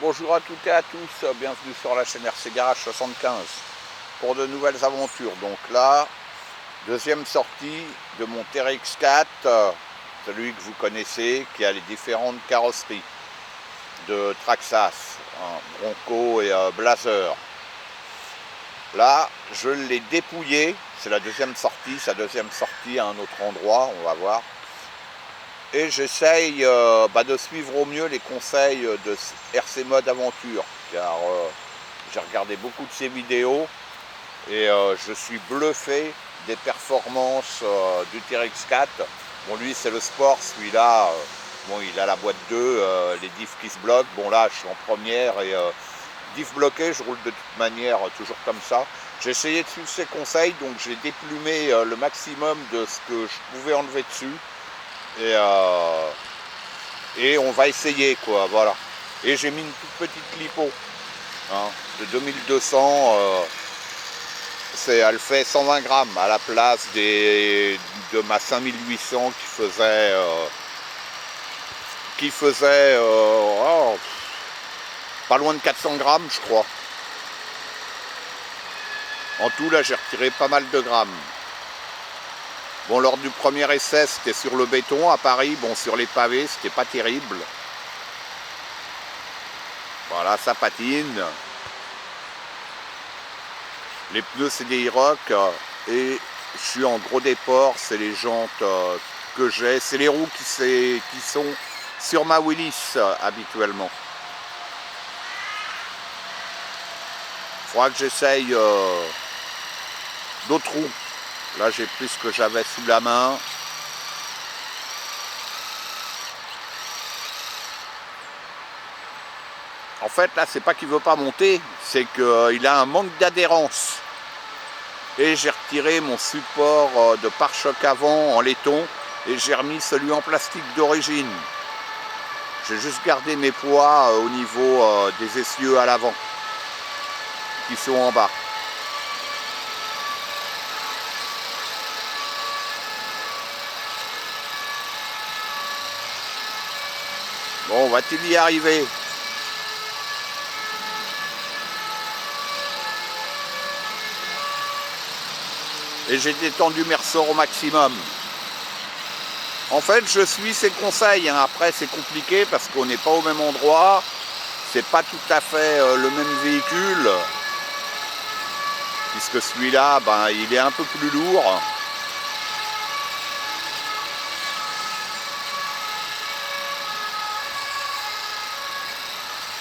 Bonjour à toutes et à tous, bienvenue sur la chaîne RC Garage 75 pour de nouvelles aventures. Donc là, deuxième sortie de mon TRX4, celui que vous connaissez, qui a les différentes carrosseries de Traxxas, Bronco et Blazer. Là, je l'ai dépouillé, c'est la deuxième sortie, sa deuxième sortie à un autre endroit, on va voir. Et j'essaye de suivre au mieux les conseils de RC Mode Aventure, car j'ai regardé beaucoup de ses vidéos et je suis bluffé des performances du TRX4. Bon, lui c'est le sport, celui-là, bon, il a la boîte 2, les diffs qui se bloquent. Bon, là je suis en première et diff bloqué, je roule de toute manière toujours comme ça. J'ai essayé de suivre ses conseils, donc j'ai déplumé le maximum de ce que je pouvais enlever dessus. Et on va essayer, quoi, voilà. Et j'ai mis une toute petite clipo de 2200, elle fait 120 grammes à la place de ma 5800 qui faisait pas loin de 400 grammes, je crois. En tout, là, j'ai retiré pas mal de grammes. Bon, lors du premier essai, c'était sur le béton à Paris. Bon, sur les pavés, c'était pas terrible. Voilà, ça patine. Les pneus, c'est des Iroc. Et je suis en gros déport. C'est les jantes que j'ai. C'est les roues qui sont sur ma Willys habituellement. Il faudra que j'essaye d'autres roues. Là, j'ai plus ce que j'avais sous la main. En fait, là, c'est pas qu'il veut pas monter, c'est qu'il a un manque d'adhérence. Et j'ai retiré mon support de pare-choc avant en laiton et j'ai remis celui en plastique d'origine. J'ai juste gardé mes poids au niveau des essieux à l'avant, qui sont en bas. Bon, va-t-il y arriver ? Et j'ai détendu mes ressorts au maximum. En fait, je suis ses conseils. Après, c'est compliqué parce qu'on n'est pas au même endroit. C'est pas tout à fait le même véhicule. Puisque celui-là, il est un peu plus lourd.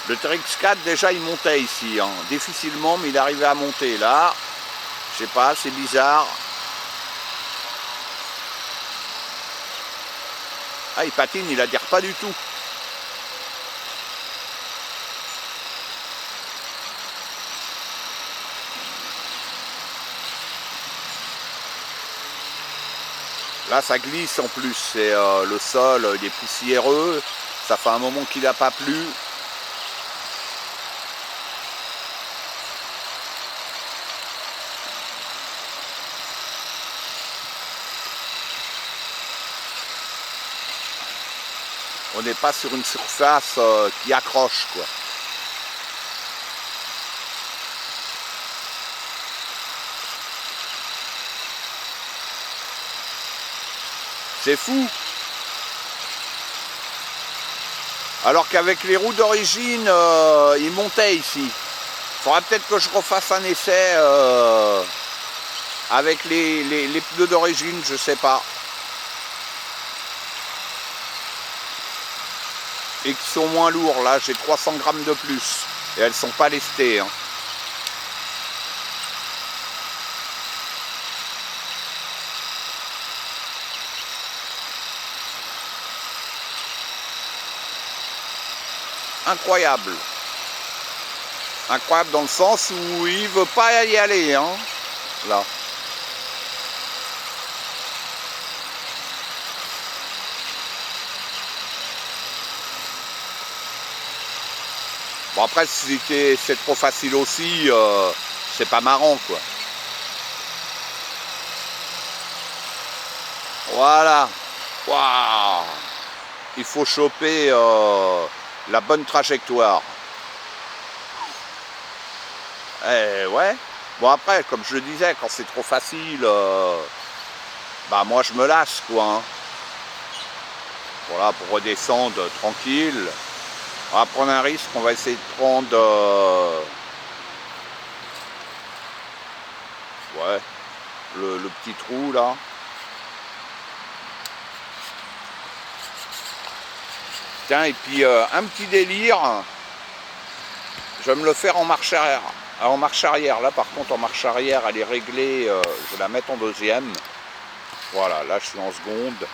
Le TRX4, déjà, il montait ici. Difficilement, mais il arrivait à monter. Là, je sais pas, c'est bizarre. Ah, il patine, il adhère pas du tout. Là, ça glisse en plus. C'est le sol, il est poussiéreux. Ça fait un moment qu'il n'a pas plu. On n'est pas sur une surface qui accroche, quoi. C'est fou. Alors qu'avec les roues d'origine, il montait ici. Il faudra peut-être que je refasse un essai avec les pneus d'origine, je sais pas. Et qui sont moins lourds. Là, j'ai 300 grammes de plus. Et elles sont pas lestées. Incroyable. Incroyable dans le sens où il veut pas y aller. Là. Bon, après, si c'est trop facile aussi, c'est pas marrant, quoi. Voilà. Waouh. Il faut choper la bonne trajectoire. Ouais. Bon après, comme je le disais, quand c'est trop facile, bah moi je me lasse quoi. Hein. Voilà, pour redescendre tranquille. On va prendre un risque, on va essayer de prendre ouais, le petit trou là. Tiens, et puis un petit délire, je vais me le faire en marche arrière. En marche arrière, là par contre en marche arrière, elle est réglée, je vais la mettre en deuxième. Voilà, là je suis en seconde,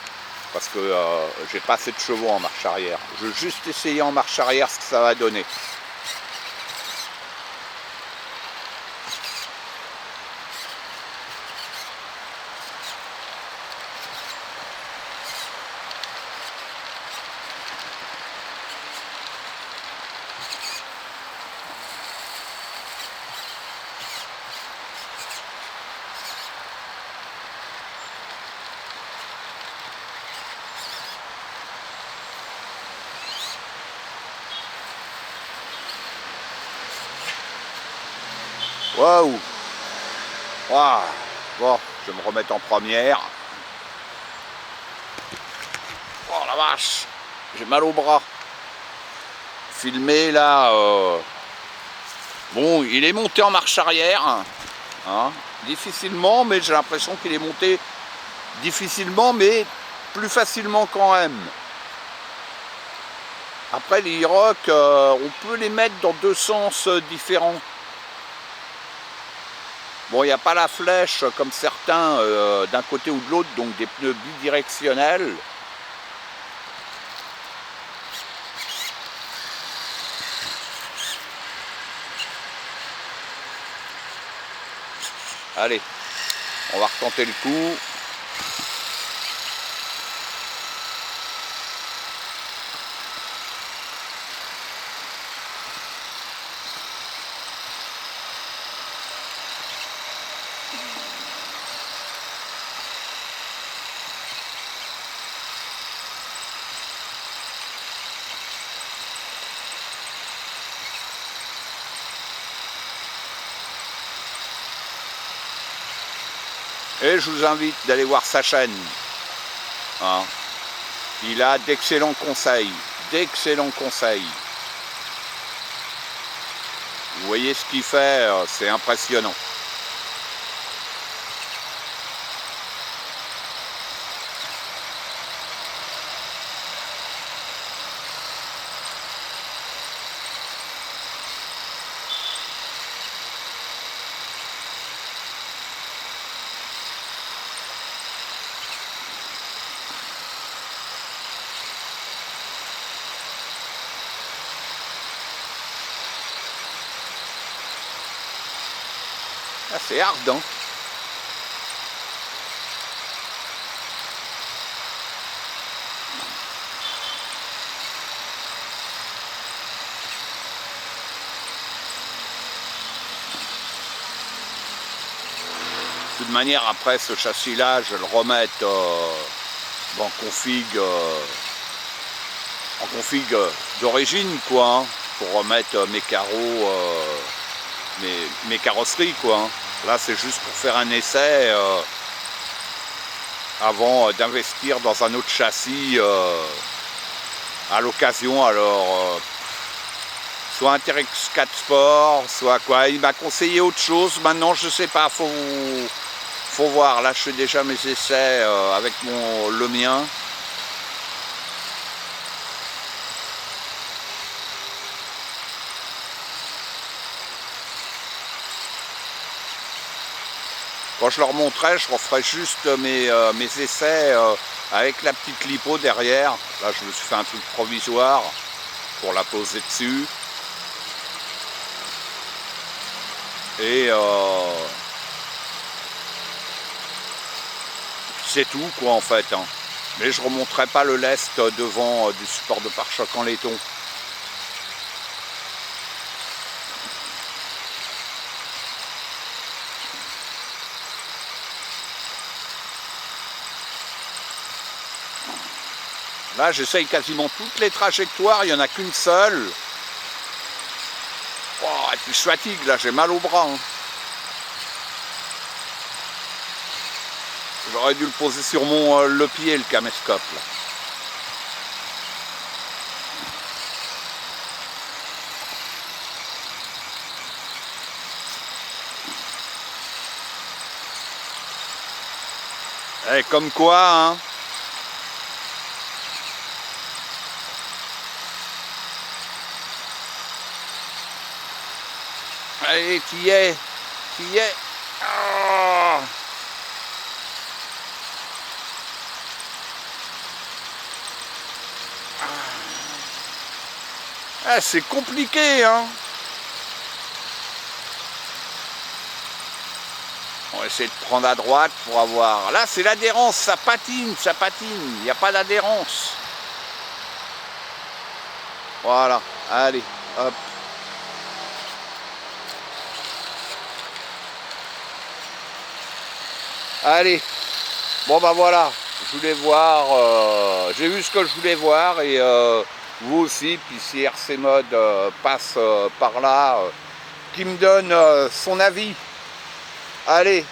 parce que j'ai pas assez de chevaux en marche arrière. Je vais juste essayer en marche arrière ce que ça va donner. Waouh! Waouh! Bon, je vais me remettre en première. Oh la vache! J'ai mal au bras. Filmé là. Bon, il est monté en marche arrière. Hein, difficilement, mais j'ai l'impression qu'il est monté difficilement, mais plus facilement quand même. Après les Hirok, on peut les mettre dans deux sens différents. Bon, il n'y a pas la flèche comme certains d'un côté ou de l'autre, donc des pneus bidirectionnels. Allez, on va retenter le coup. Et je vous invite d'aller voir sa chaîne. Hein. Il a d'excellents conseils. D'excellents conseils. Vous voyez ce qu'il fait, c'est impressionnant. Ah, c'est ardent. De toute manière, après ce châssis-là, je le remette en config d'origine, quoi, hein, pour remettre mes carreaux, mes carrosseries, quoi. Hein. Là, c'est juste pour faire un essai avant d'investir dans un autre châssis à l'occasion. Alors, soit un Terex 4 Sport, soit quoi. Il m'a conseillé autre chose. Maintenant, je sais pas. Faut voir. Là, je fais déjà mes essais avec le mien. Quand je leur montrerai, je referai juste mes essais avec la petite lipo derrière. Là, je me suis fait un truc provisoire pour la poser dessus. Et c'est tout, quoi, en fait. Hein. Mais je ne remonterai pas le lest devant du support de pare-choc en laiton. Là, j'essaye quasiment toutes les trajectoires, il n'y en a qu'une seule. Oh, et puis je fatigue, là, j'ai mal au bras. Hein. J'aurais dû le poser sur mon le pied, le caméscope, là. Eh, comme quoi, hein. Allez, t'y es. T'y es. Oh. Ah, c'est compliqué, hein. On va essayer de prendre à droite pour avoir... Là, c'est l'adhérence, ça patine, ça patine. Il n'y a pas d'adhérence. Voilà, allez, hop. Allez, bon bah voilà, je voulais voir, j'ai vu ce que je voulais voir et vous aussi, puis si RC Mode passe par là, qui me donne son avis. Allez,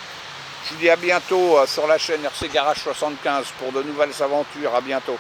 je vous dis à bientôt sur la chaîne RC Garage 75 pour de nouvelles aventures, à bientôt.